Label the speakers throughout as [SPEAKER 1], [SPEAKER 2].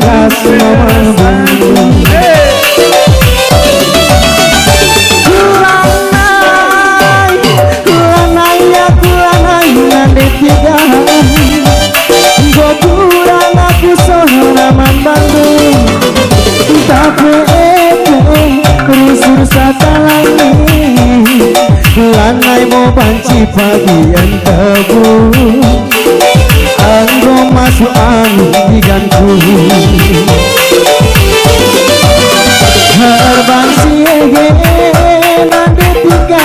[SPEAKER 1] bekas memandang. Kulanai ngande tiga go kurang aku sohnaman Bandung tapi rusur satalani lanai mau banci bagian tebu anggo masuk angin diganku herbang siege nande tiga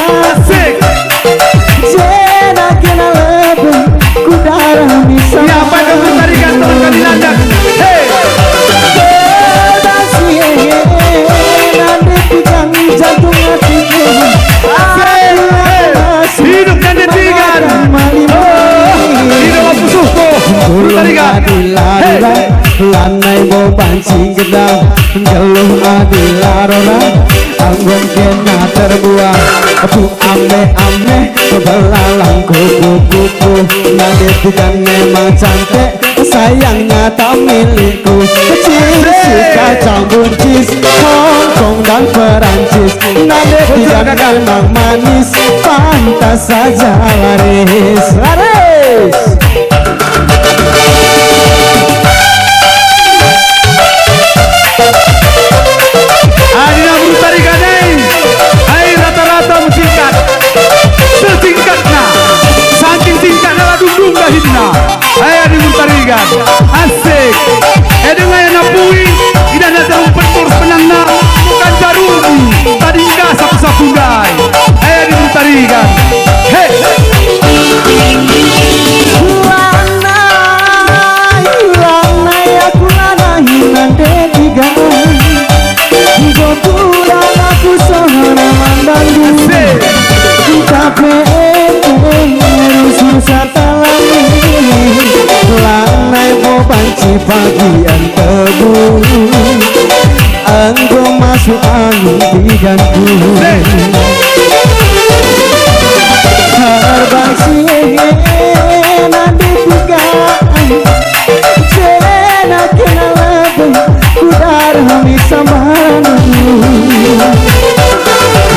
[SPEAKER 1] jena kena lebih kudara bisa
[SPEAKER 2] siapa yang tarikan turunkan di landak hei
[SPEAKER 1] nande tiga jantung hatiku
[SPEAKER 2] hidup nande tiga hidup aku suku tarikan
[SPEAKER 1] lanai mau pancing gedang geluh adilarona anggon kena terbuang aku ame belalang kupu-kupu nade tiga memang cantik sayangnya tak milikku kecil kacang buncis Hongkong dan Perancis nade tiga memang manis pantas saja laris
[SPEAKER 2] Adina tarikan hai rata-rata singkat sesingkatnya saking singkatnya dudung dahina hai adina tarikan asik dengan yang napui tidak ada rumput terus penangna bukan jarumi tadi enggak sapu-sapu dai hai adina tarikan hei
[SPEAKER 1] lanai aku lanai nande tiga go kurang aku sohnaman Bandung tapi rusur satalani lanai mau banci bagian tebu anggo masuk angin diganku herbang siege nande tiga jena kena lebih kudara bisa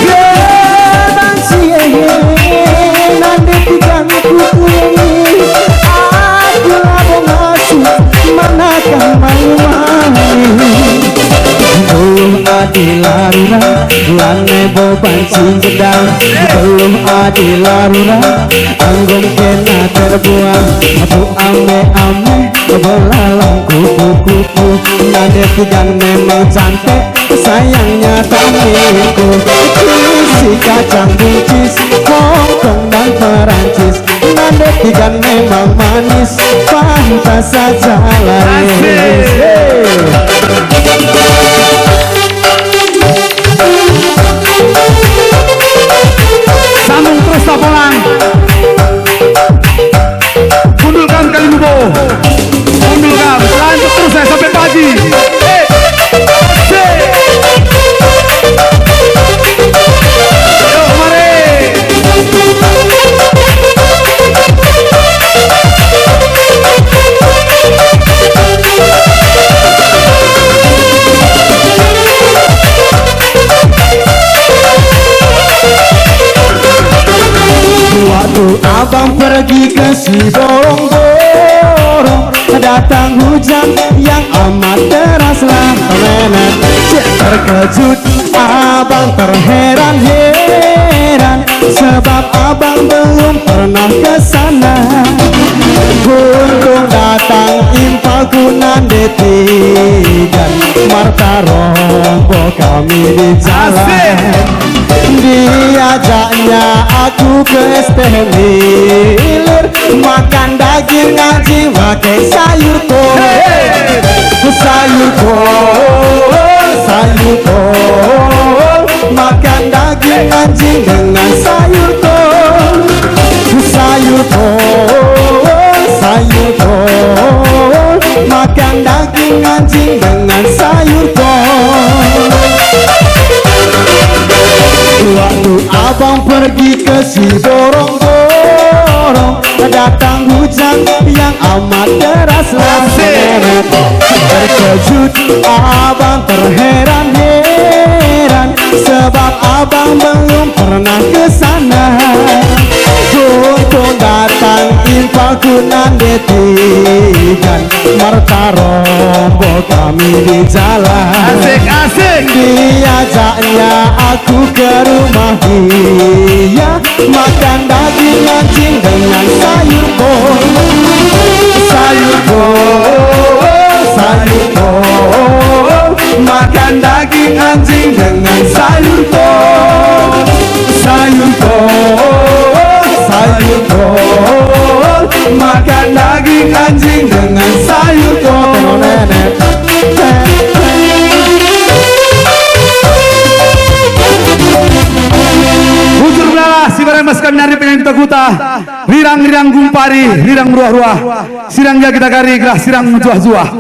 [SPEAKER 1] herbang siege nande tiga kuku ini aku labo masuk manakah malu-malu belum adilarura lanai bo pancing gedang belum adilarura anggon kena terbuang aku ame belalang kupu-kupu nade tiga memang cantik sayangnya tak milikku si kacang buncis Hongkong dan Perancis nade tiga memang manis pantas saja laris
[SPEAKER 2] sambung terus tapolang mundurkan kali mubo mundurkan lanjut terus saya sampai pagi yuk mari
[SPEAKER 1] waktu abang pergi ke Sidorong-borong datang hujan yang amat deraslah menet terkejut abang terheran-heran sebab abang belum pernah ke sana untung datang impalku nande tiga Marta Rombo kami di jalan diajaknya aku ke Estelir makan daging ngaji pakai sayur kol makan daging anjing dengan sayur kol makan daging anjing dengan sayur kol waktu abang pergi ke Sidorong-borong dorong datang hujan yang amat deras. Terkejut abang terheran-heran sebab abang belum pernah ke sana. Untung datang infalku nandetikan Marta rombo kami di jalan.
[SPEAKER 2] Asik-asik.
[SPEAKER 1] Diajaknya aku ke rumah dia makan daging anjing dengan sayur kol. Sayur kol, sayur kol, makan daging anjing dengan sayur kol. Sayur kol, sayur kol, makan daging anjing dengan sayur kol.
[SPEAKER 2] Bujur belalah si baremaskan nari pengen kuta lirang-lirang gumpari lirang ruah-ruah sirang kita kari gerah sirang juah-juah.